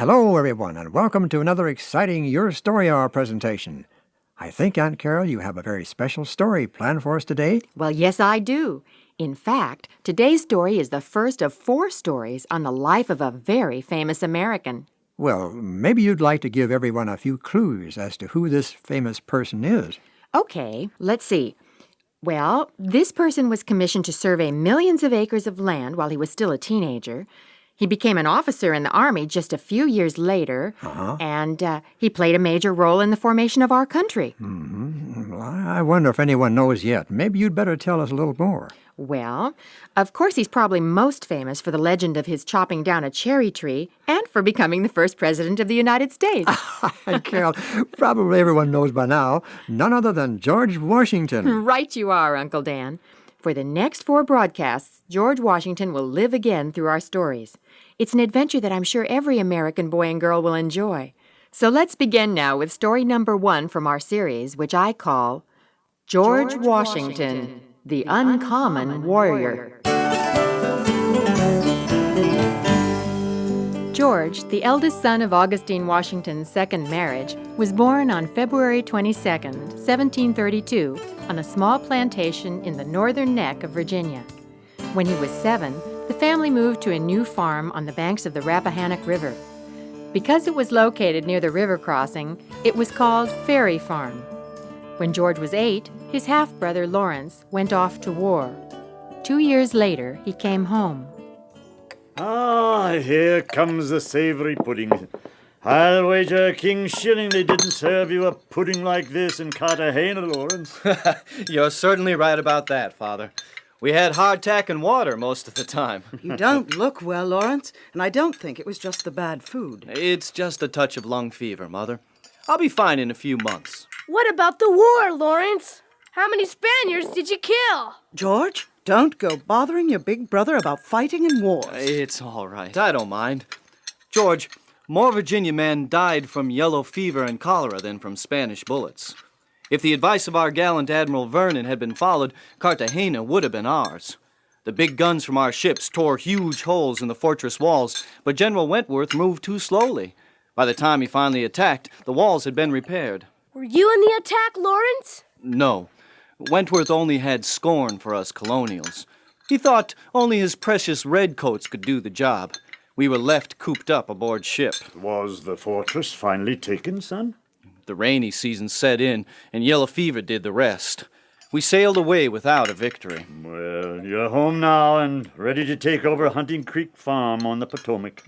Hello, everyone, and welcome to another exciting Your Story Hour presentation. I think, Aunt Carol, you have a very special story planned for us today. Well, yes, I do. In fact, today's story is the first of 4 stories on the life of a very famous American. Well, maybe you'd like to give everyone a few clues as to who this famous person is. Okay, let's see. Well, this person was commissioned to survey millions of acres of land while he was still a teenager. He became an officer in the Army just a few years later, and he played a major role in the formation of our country. Well, I wonder if anyone knows yet. Maybe you'd better tell us a little more. Well, of course he's probably most famous for the legend of his chopping down a cherry tree and for becoming the first president of the United States. Aunt Carol, probably everyone knows by now, none other than George Washington. Right you are, Uncle Dan. For the next 4 broadcasts, George Washington will live again through our stories. It's an adventure that I'm sure every American boy and girl will enjoy. So let's begin now with story number 1 from our series, which I call George Washington, the Uncommon Warrior. George, the eldest son of Augustine Washington's second marriage, was born on February 22, 1732, on a small plantation in the northern neck of Virginia. When he was 7, the family moved to a new farm on the banks of the Rappahannock River. Because it was located near the river crossing, it was called Ferry Farm. When George was 8, his half-brother Lawrence went off to war. 2 years later, he came home. Ah, here comes the savory pudding. I'll wager a king's shilling they didn't serve you a pudding like this in Cartagena, Lawrence. You're certainly right about that, Father. We had hardtack and water most of the time. You don't look well, Lawrence, and I don't think it was just the bad food. It's just a touch of lung fever, Mother. I'll be fine in a few months. What about the war, Lawrence? How many Spaniards did you kill? George, don't go bothering your big brother about fighting in wars. It's all right. I don't mind. George, more Virginia men died from yellow fever and cholera than from Spanish bullets. If the advice of our gallant Admiral Vernon had been followed, Cartagena would have been ours. The big guns from our ships tore huge holes in the fortress walls, but General Wentworth moved too slowly. By the time he finally attacked, the walls had been repaired. Were you in the attack, Lawrence? No. Wentworth only had scorn for us colonials. He thought only his precious redcoats could do the job. We were left cooped up aboard ship. Was the fortress finally taken, son? The rainy season set in, and yellow fever did the rest. We sailed away without a victory. Well, you're home now and ready to take over Hunting Creek Farm on the Potomac.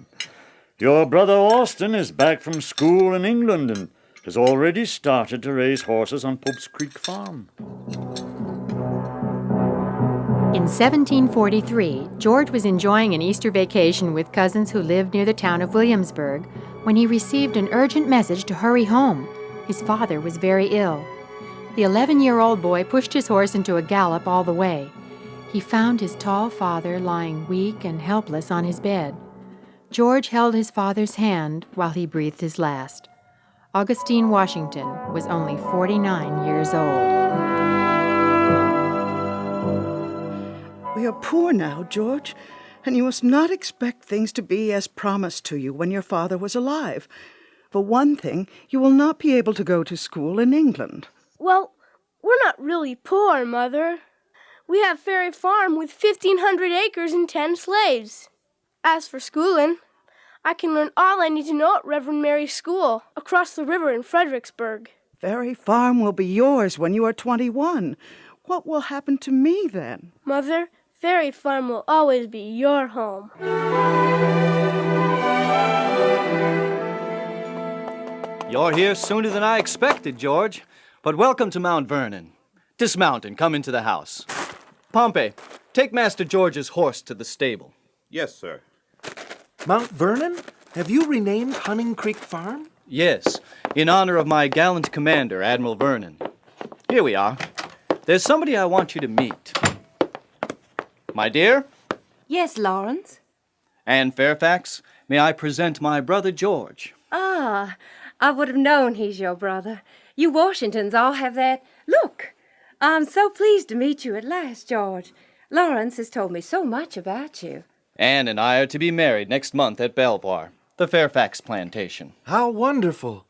Your brother Austin is back from school in England and has already started to raise horses on Pope's Creek Farm. In 1743, George was enjoying an Easter vacation with cousins who lived near the town of Williamsburg when he received an urgent message to hurry home. His father was very ill. The 11-year-old boy pushed his horse into a gallop all the way. He found his tall father lying weak and helpless on his bed. George held his father's hand while he breathed his last. Augustine Washington was only 49 years old. We are poor now, George, and you must not expect things to be as promised to you when your father was alive. For one thing, you will not be able to go to school in England. Well, we're not really poor, Mother. We have Ferry Farm with 1,500 acres and 10 slaves. As for schooling, I can learn all I need to know at Reverend Mary's school across the river in Fredericksburg. Ferry Farm will be yours when you are 21. What will happen to me then? Mother, Ferry Farm will always be your home. You're here sooner than I expected, George. But welcome to Mount Vernon. Dismount and come into the house. Pompey, take Master George's horse to the stable. Yes, sir. Mount Vernon? Have you renamed Hunting Creek Farm? Yes, in honor of my gallant commander, Admiral Vernon. Here we are. There's somebody I want you to meet. My dear? Yes, Lawrence. And Fairfax, may I present my brother George? Ah, I would have known he's your brother. You Washingtons all have that look. I'm so pleased to meet you at last, George. Lawrence has told me so much about you. Anne and I are to be married next month at Belvoir. the Fairfax plantation. How wonderful.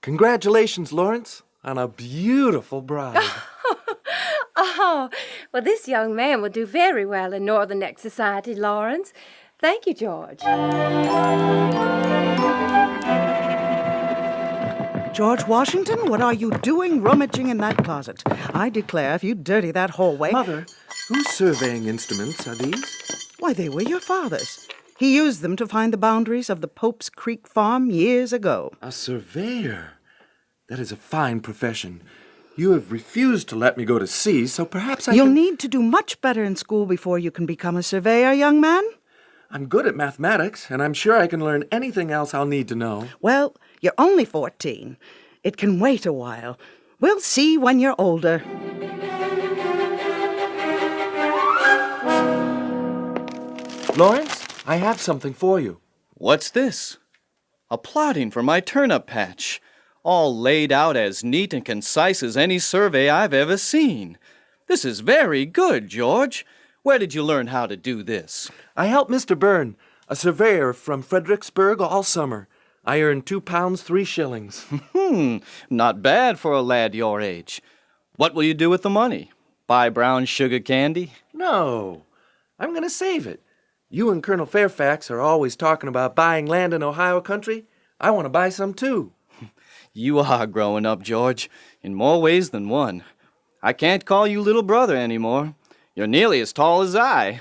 Congratulations, Lawrence, on a beautiful bride. Oh, well, this young man will do very well in Northern Neck society, Lawrence. Thank you, George. George Washington, what are you doing rummaging in that closet? I declare, if you dirty that hallway... Mother, whose surveying instruments are these? Why, they were your father's. He used them to find the boundaries of the Pope's Creek farm years ago. A surveyor. That is a fine profession. You have refused to let me go to sea, so perhaps You'll need to do much better in school before you can become a surveyor, young man. I'm good at mathematics, and I'm sure I can learn anything else I'll need to know. Well, you're only 14. It can wait a while. We'll see when you're older. Lawrence, I have something for you. What's this? A plotting for my turnip patch, all laid out as neat and concise as any survey I've ever seen. This is very good, George. Where did you learn how to do this? I helped Mr. Byrne, a surveyor from Fredericksburg, all summer. I earned 2 pounds 3 shillings. Not bad for a lad your age. What will you do with the money? Buy brown sugar candy? No, I'm going to save it. You and Colonel Fairfax are always talking about buying land in Ohio country. I want to buy some too. You are growing up, George, in more ways than one. I can't call you little brother anymore. You're nearly as tall as I.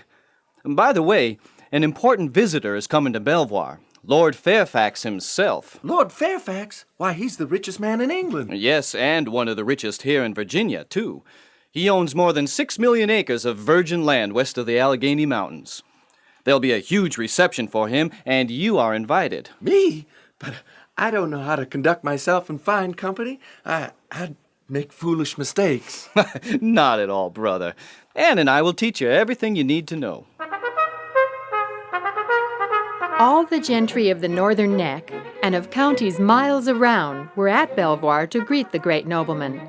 And by the way, an important visitor is coming to Belvoir. Lord Fairfax himself. Lord Fairfax? Why, he's the richest man in England. Yes, and one of the richest here in Virginia, too. He owns more than 6 million acres of virgin land west of the Allegheny Mountains. There'll be a huge reception for him, and you are invited. Me? But I don't know how to conduct myself in fine company. I'd make foolish mistakes. Not at all, brother. Anne and I will teach you everything you need to know. All the gentry of the Northern Neck and of counties miles around were at Belvoir to greet the great nobleman.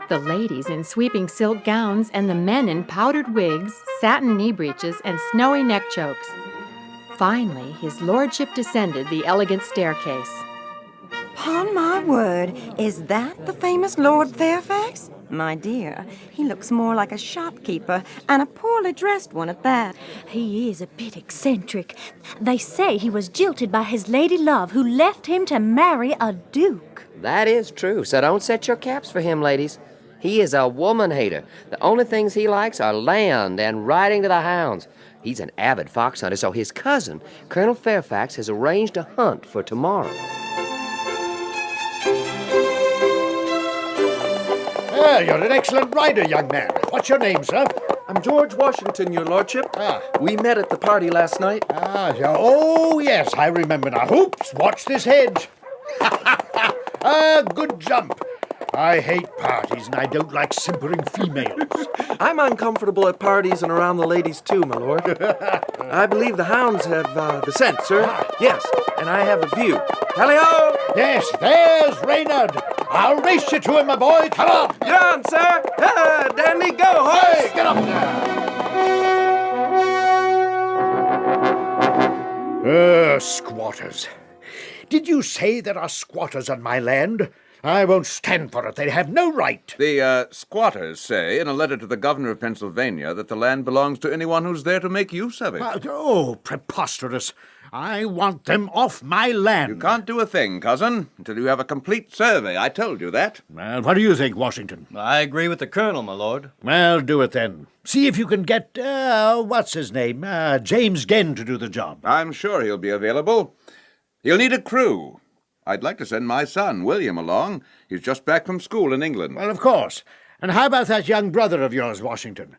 The ladies in sweeping silk gowns and the men in powdered wigs, satin knee breeches, and snowy neck chokes. Finally, his lordship descended the elegant staircase. Upon my word, is that the famous Lord Fairfax? My dear, he looks more like a shopkeeper, and a poorly dressed one at that. He is a bit eccentric. They say he was jilted by his lady love, who left him to marry a duke. That is true, so don't set your caps for him, ladies. He is a woman-hater. The only things he likes are land and riding to the hounds. He's an avid fox hunter, so his cousin, Colonel Fairfax, has arranged a hunt for tomorrow. Well, you're an excellent rider, young man. What's your name, sir? I'm George Washington, your lordship. We met at the party last night. Oh, yes, I remember now. Hoops, watch this hedge. Good jump. I hate parties, and I don't like simpering females. I'm uncomfortable at parties and around the ladies, too, my lord. I believe the hounds have the scent, sir. Yes, and I have a view. Tally-ho! Yes, there's Reynard. I'll race you to him, my boy. Come on. You're on, sir. Dandy, go, horse. Hey, get up there. Squatters. Did you say there are squatters on my land? I won't stand for it. They have no right. The squatters say in a letter to the governor of Pennsylvania that the land belongs to anyone who's there to make use of it. Preposterous. I want them off my land. You can't do a thing, cousin, until you have a complete survey. I told you that. Well, what do you think, Washington? I agree with the colonel, my lord. Well, do it then. See if you can get, what's his name? James Genn to do the job. I'm sure he'll be available. He'll need a crew. I'd like to send my son, William, along. He's just back from school in England. Well, of course. And how about that young brother of yours, Washington?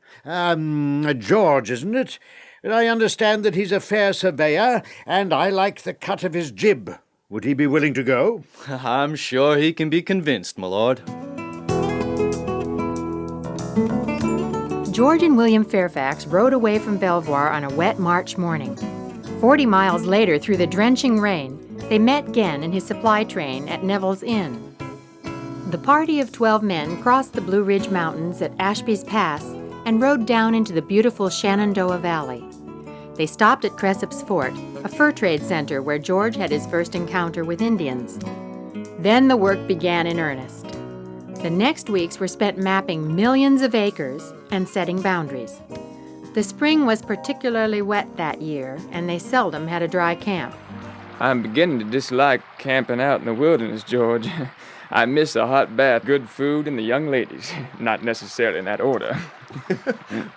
George, isn't it? I understand that he's a fair surveyor, and I like the cut of his jib. Would he be willing to go? I'm sure he can be convinced, my lord. George and William Fairfax rode away from Belvoir on a wet March morning. 40 miles later, through the drenching rain, they met Genn and his supply train at Neville's Inn. The party of 12 men crossed the Blue Ridge Mountains at Ashby's Pass and rode down into the beautiful Shenandoah Valley. They stopped at Cressip's Fort, a fur trade center where George had his first encounter with Indians. Then the work began in earnest. The next weeks were spent mapping millions of acres and setting boundaries. The spring was particularly wet that year, and they seldom had a dry camp. I'm beginning to dislike camping out in the wilderness, George. I miss a hot bath, good food, and the young ladies. Not necessarily in that order.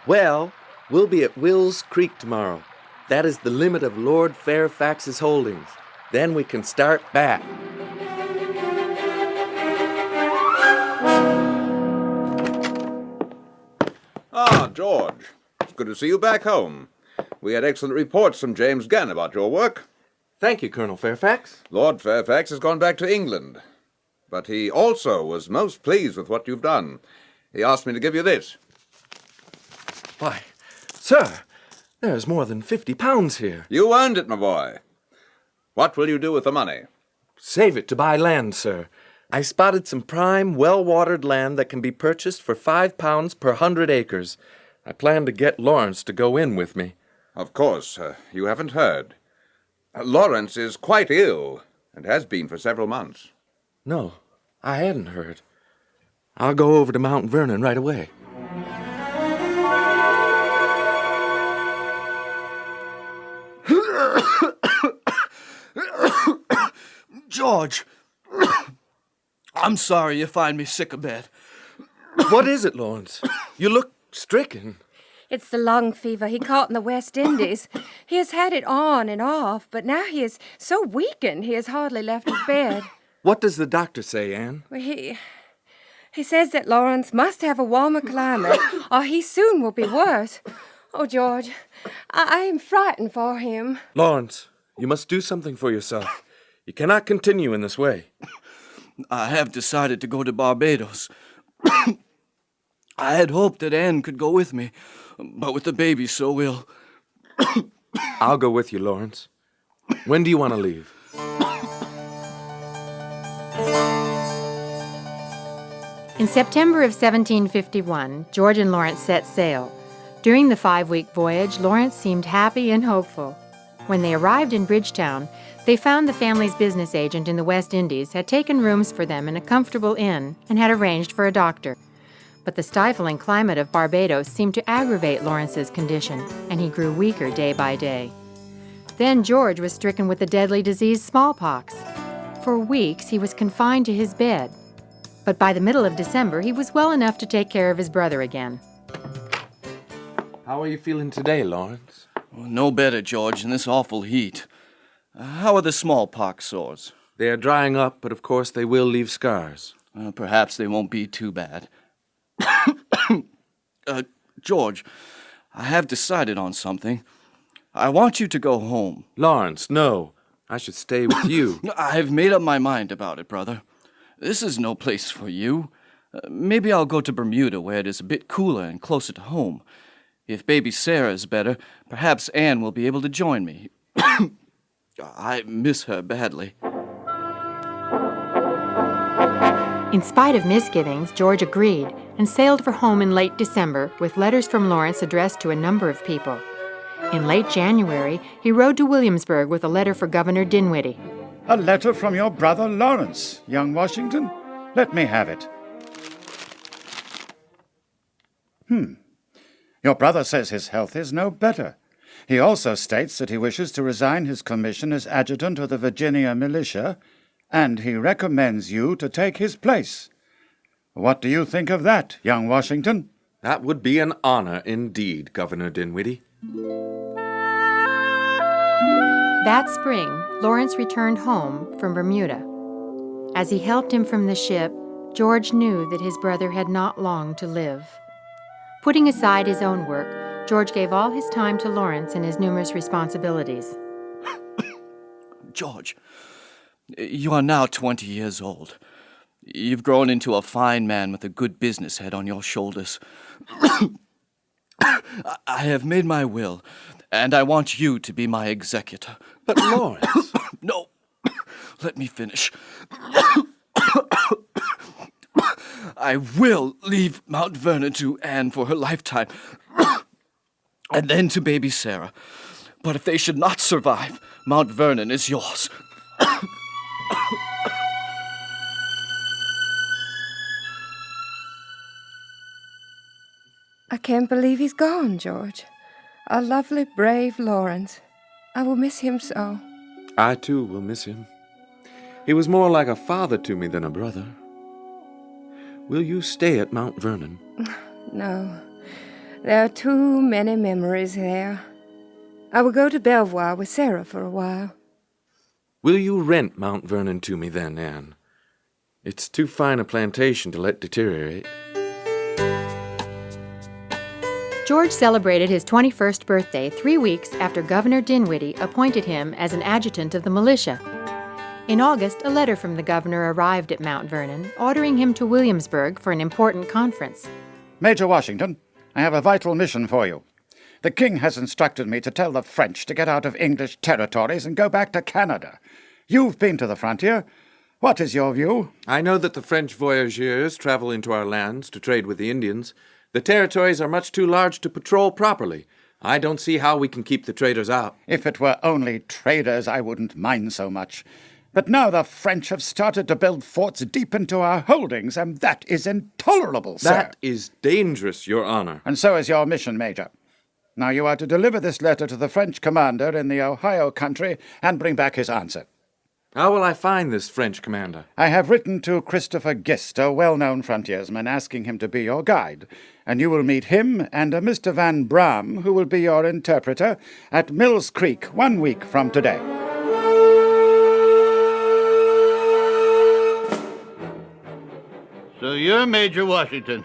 Well, we'll be at Wills Creek tomorrow. That is the limit of Lord Fairfax's holdings. Then we can start back. Ah, George. It's good to see you back home. We had excellent reports from James Gann about your work. Thank you, Colonel Fairfax. Lord Fairfax has gone back to England. But he also was most pleased with what you've done. He asked me to give you this. Why, sir, there's more than £50 here. You earned it, my boy. What will you do with the money? Save it to buy land, sir. I spotted some prime, well-watered land that can be purchased for £5 per 100 acres. I plan to get Lawrence to go in with me. Of course, you haven't heard. Lawrence is quite ill, and has been for several months. No, I hadn't heard. I'll go over to Mount Vernon right away. George, I'm sorry you find me sick abed. What is it, Lawrence? You look stricken. It's the lung fever he caught in the West Indies. He has had it on and off, but now he is so weakened he has hardly left his bed. What does the doctor say, Anne? Well, he says that Lawrence must have a warmer climate, or he soon will be worse. Oh, George, I am frightened for him. Lawrence, you must do something for yourself. You cannot continue in this way. I have decided to go to Barbados. I had hoped that Anne could go with me, but with the baby so ill... I'll go with you, Lawrence. When do you want to leave? In September of 1751, George and Lawrence set sail. During the 5-week voyage, Lawrence seemed happy and hopeful. When they arrived in Bridgetown, they found the family's business agent in the West Indies had taken rooms for them in a comfortable inn and had arranged for a doctor. But the stifling climate of Barbados seemed to aggravate Lawrence's condition, and he grew weaker day by day. Then George was stricken with the deadly disease smallpox. For weeks, he was confined to his bed. But by the middle of December, he was well enough to take care of his brother again. How are you feeling today, Lawrence? Well, no better, George, in this awful heat. How are the smallpox sores? They are drying up, but of course they will leave scars. Perhaps they won't be too bad. George, I have decided on something. I want you to go home. Lawrence, no. I should stay with you. I have made up my mind about it, brother. This is no place for you. Maybe I'll go to Bermuda, where it is a bit cooler and closer to home. If baby Sarah is better, perhaps Anne will be able to join me. I miss her badly. In spite of misgivings, George agreed and sailed for home in late December with letters from Lawrence addressed to a number of people. In late January, he rode to Williamsburg with a letter for Governor Dinwiddie. A letter from your brother Lawrence, young Washington? Let me have it. Your brother says his health is no better. He also states that he wishes to resign his commission as adjutant of the Virginia militia, and he recommends you to take his place. What do you think of that, young Washington? That would be an honor indeed, Governor Dinwiddie. That spring, Lawrence returned home from Bermuda. As he helped him from the ship, George knew that his brother had not long to live. Putting aside his own work, George gave all his time to Lawrence and his numerous responsibilities. George, you are now 20 years old. You've grown into a fine man with a good business head on your shoulders. I have made my will, and I want you to be my executor. But Lawrence... No, let me finish. I will leave Mount Vernon to Anne for her lifetime, and then to baby Sarah. But if they should not survive, Mount Vernon is yours. I can't believe he's gone, George. Our lovely, brave Lawrence. I will miss him so. I, too, will miss him. He was more like a father to me than a brother. Will you stay at Mount Vernon? No. There are too many memories there. I will go to Belvoir with Sarah for a while. Will you rent Mount Vernon to me then, Anne? It's too fine a plantation to let deteriorate. George celebrated his 21st birthday 3 weeks after Governor Dinwiddie appointed him as an adjutant of the militia. In August, a letter from the governor arrived at Mount Vernon, ordering him to Williamsburg for an important conference. Major Washington, I have a vital mission for you. The king has instructed me to tell the French to get out of English territories and go back to Canada. You've been to the frontier. What is your view? I know that the French voyageurs travel into our lands to trade with the Indians. The territories are much too large to patrol properly. I don't see how we can keep the traders out. If it were only traders, I wouldn't mind so much. But now the French have started to build forts deep into our holdings, and that is intolerable, sir. That is dangerous, Your Honor. And so is your mission, Major. Now you are to deliver this letter to the French commander in the Ohio country and bring back his answer. How will I find this French commander? I have written to Christopher Gist, a well-known frontiersman, asking him to be your guide, and you will meet him and a Mr. Van Bram, who will be your interpreter, at Mills Creek 1 week from today. So you're Major Washington.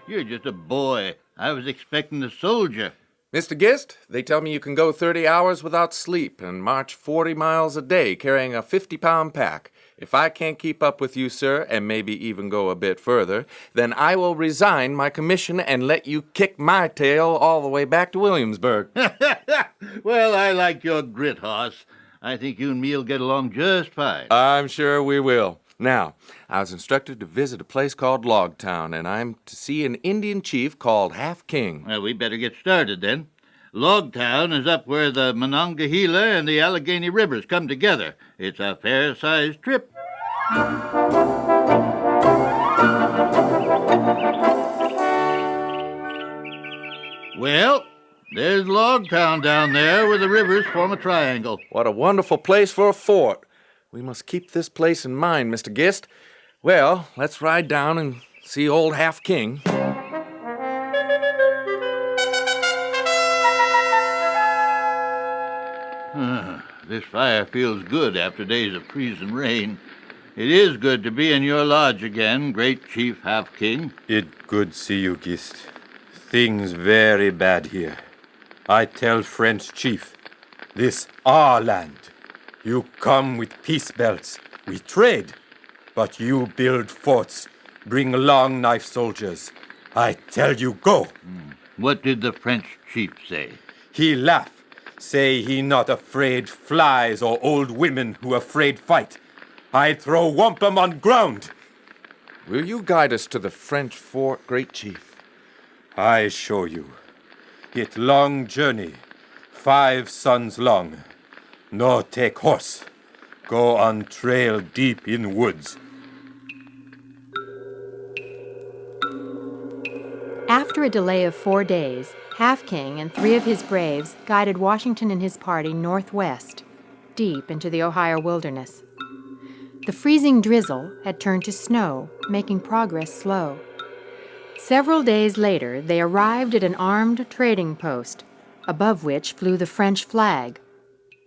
You're just a boy. I was expecting a soldier. Mr. Gist, they tell me you can go 30 hours without sleep and march 40 miles a day carrying a 50-pound pack. If I can't keep up with you, sir, and maybe even go a bit further, then I will resign my commission and let you kick my tail all the way back to Williamsburg. Well, I like your grit, Hoss. I think you and me'll get along just fine. I'm sure we will. Now, I was instructed to visit a place called Logtown, and I'm to see an Indian chief called Half King. Well, we better get started then. Logtown is up where the Monongahela and the Allegheny Rivers come together. It's a fair-sized trip. Well, there's Logtown down there where the rivers form a triangle. What a wonderful place for a fort. We must keep this place in mind, Mr. Gist. Well, let's ride down and see old Half King. This fire feels good after days of freezing rain. It is good to be in your lodge again, great Chief Half King. It good see you, Gist. Things very bad here. I tell French chief, this our land. You come with peace belts, we trade. But you build forts, bring long knife soldiers. I tell you, go. What did the French chief say? He laugh, say he not afraid flies or old women who afraid fight. I throw wampum on ground. Will you guide us to the French fort, great chief? I show you. It long journey, 5 suns long. No take horse. Go on trail deep in woods. After a delay of 4 days, Half King and 3 of his braves guided Washington and his party northwest, deep into the Ohio wilderness. The freezing drizzle had turned to snow, making progress slow. Several days later, they arrived at an armed trading post, above which flew the French flag.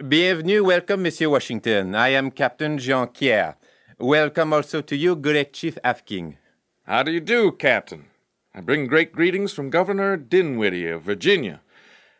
Bienvenue, welcome, Monsieur Washington. I am Captain Jean-Pierre. Welcome also to you, great Chief Half King. How do you do, Captain? I bring great greetings from Governor Dinwiddie of Virginia,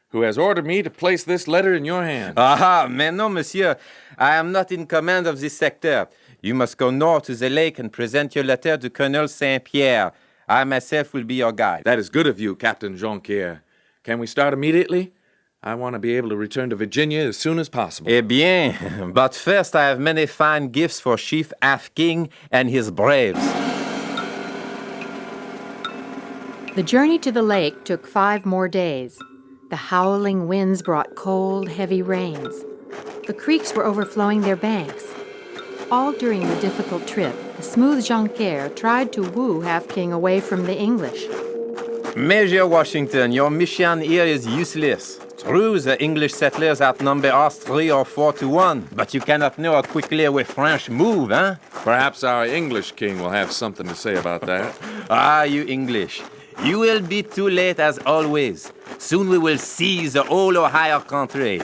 who has ordered me to place this letter in your hands. Ah, mais non, monsieur. I am not in command of this sector. You must go north to the lake and present your letter to Colonel Saint-Pierre. I myself will be your guide. That is good of you, Captain Jean-Pierre. Can we start immediately? I want to be able to return to Virginia as soon as possible. Eh bien, but first I have many fine gifts for Chief Half King and his braves. The journey to the lake took 5 more days. The howling winds brought cold, heavy rains. The creeks were overflowing their banks. All during the difficult trip, the smooth Jonquière tried to woo Half-King away from the English. Major Washington, your mission here is useless. True, the English settlers outnumber us 3 or 4 to 1, but you cannot know how quickly we French move, huh? Perhaps our English king will have something to say about that. Ah, you English. You will be too late as always. Soon we will seize the whole Ohio country.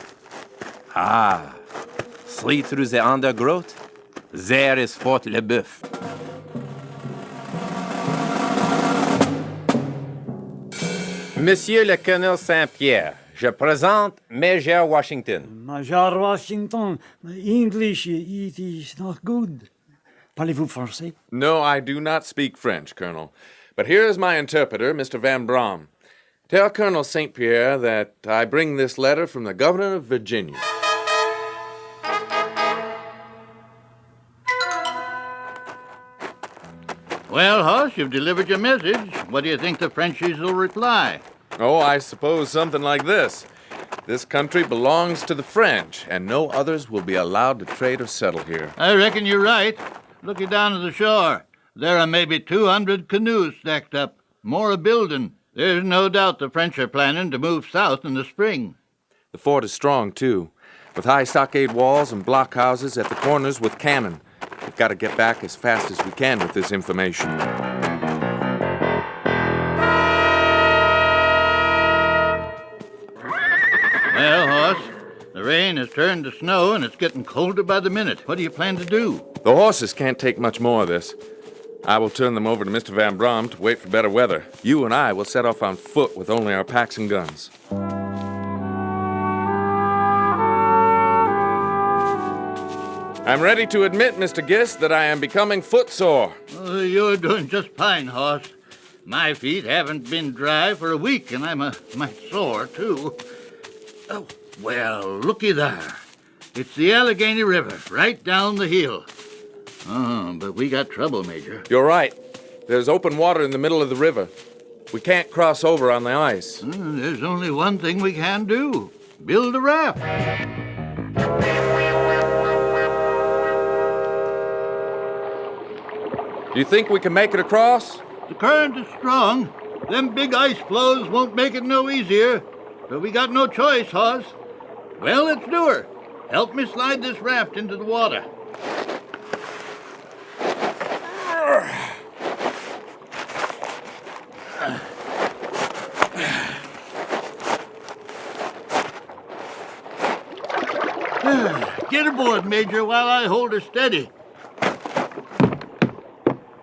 Ah, see through the undergrowth? There is Fort Le Boeuf. Monsieur le Colonel Saint-Pierre, je présente Major Washington. Major Washington, English, it is not good. Parlez-vous français? No, I do not speak French, Colonel. But here is my interpreter, Mr. Van Braam. Tell Colonel St. Pierre that I bring this letter from the governor of Virginia. Well, Hoss, you've delivered your message. What do you think the Frenchies will reply? Oh, I suppose something like this. This country belongs to the French, and no others will be allowed to trade or settle here. I reckon you're right. Looking down to the shore, there are maybe 200 canoes stacked up. More a-building. There's no doubt the French are planning to move south in the spring. The fort is strong, too, with high stockade walls and blockhouses at the corners with cannon. We've got to get back as fast as we can with this information. Well, Hoss, the rain has turned to snow and it's getting colder by the minute. What do you plan to do? The horses can't take much more of this. I will turn them over to Mr. Van Braam to wait for better weather. You and I will set off on foot with only our packs and guns. I'm ready to admit, Mr. Gist, that I am becoming footsore. Oh, you're doing just fine, Hoss. My feet haven't been dry for a week, and I'm a mite sore, too. Oh, well, looky there. It's the Allegheny River, right down the hill. Oh, but we got trouble, Major. You're right. There's open water in the middle of the river. We can't cross over on the ice. There's only one thing we can do. Build a raft. Do you think we can make it across? The current is strong. Them big ice floes won't make it no easier. But we got no choice, Hoss. Well, let's do her. Help me slide this raft into the water. Get aboard, Major, while I hold her steady.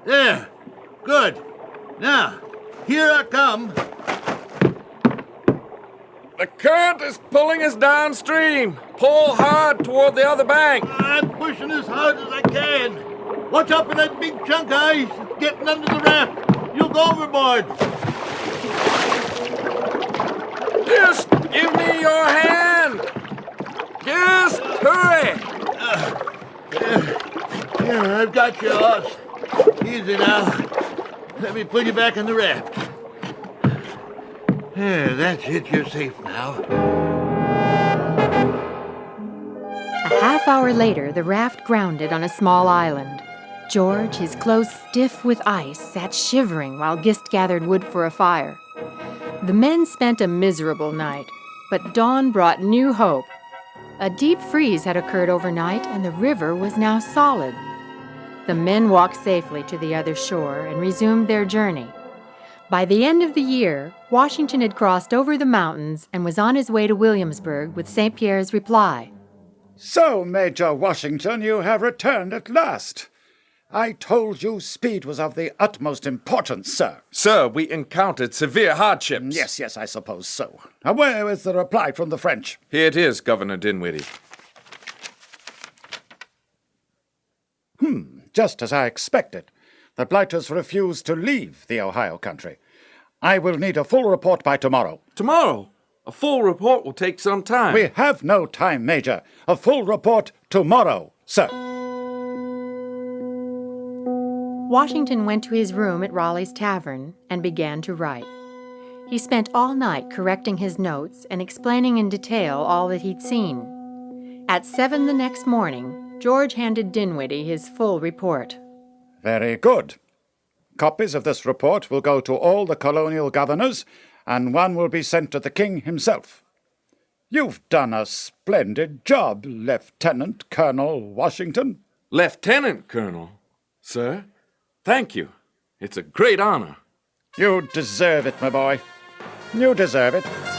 There. Good. Now, here I come. The current is pulling us downstream. Pull hard toward the other bank. I'm pushing as hard as I can. Watch out for that big chunk of ice. It's getting under the raft. You'll go overboard. Just give me your hand. Just hurry. Here, I've got you, Hoss. Easy now. Let me pull you back in the raft. There, that's it. You're safe now. A half hour later, the raft grounded on a small island. George, his clothes stiff with ice, sat shivering while Gist gathered wood for a fire. The men spent a miserable night, but dawn brought new hope. A deep freeze had occurred overnight, and the river was now solid. The men walked safely to the other shore and resumed their journey. By the end of the year, Washington had crossed over the mountains and was on his way to Williamsburg with St. Pierre's reply. So, Major Washington, you have returned at last. I told you speed was of the utmost importance, sir. Sir, we encountered severe hardships. Yes, I suppose so. Now, where is the reply from the French? Here it is, Governor Dinwiddie. Just as I expected. The blighters refuse to leave the Ohio country. I will need a full report by tomorrow. Tomorrow? A full report will take some time. We have no time, Major. A full report tomorrow, sir. Washington went to his room at Raleigh's Tavern and began to write. He spent all night correcting his notes and explaining in detail all that he'd seen. At 7 the next morning, George handed Dinwiddie his full report. Very good. Copies of this report will go to all the colonial governors, and one will be sent to the king himself. You've done a splendid job, Lieutenant Colonel Washington. Lieutenant Colonel, sir? Thank you. It's a great honor. You deserve it, my boy. You deserve it.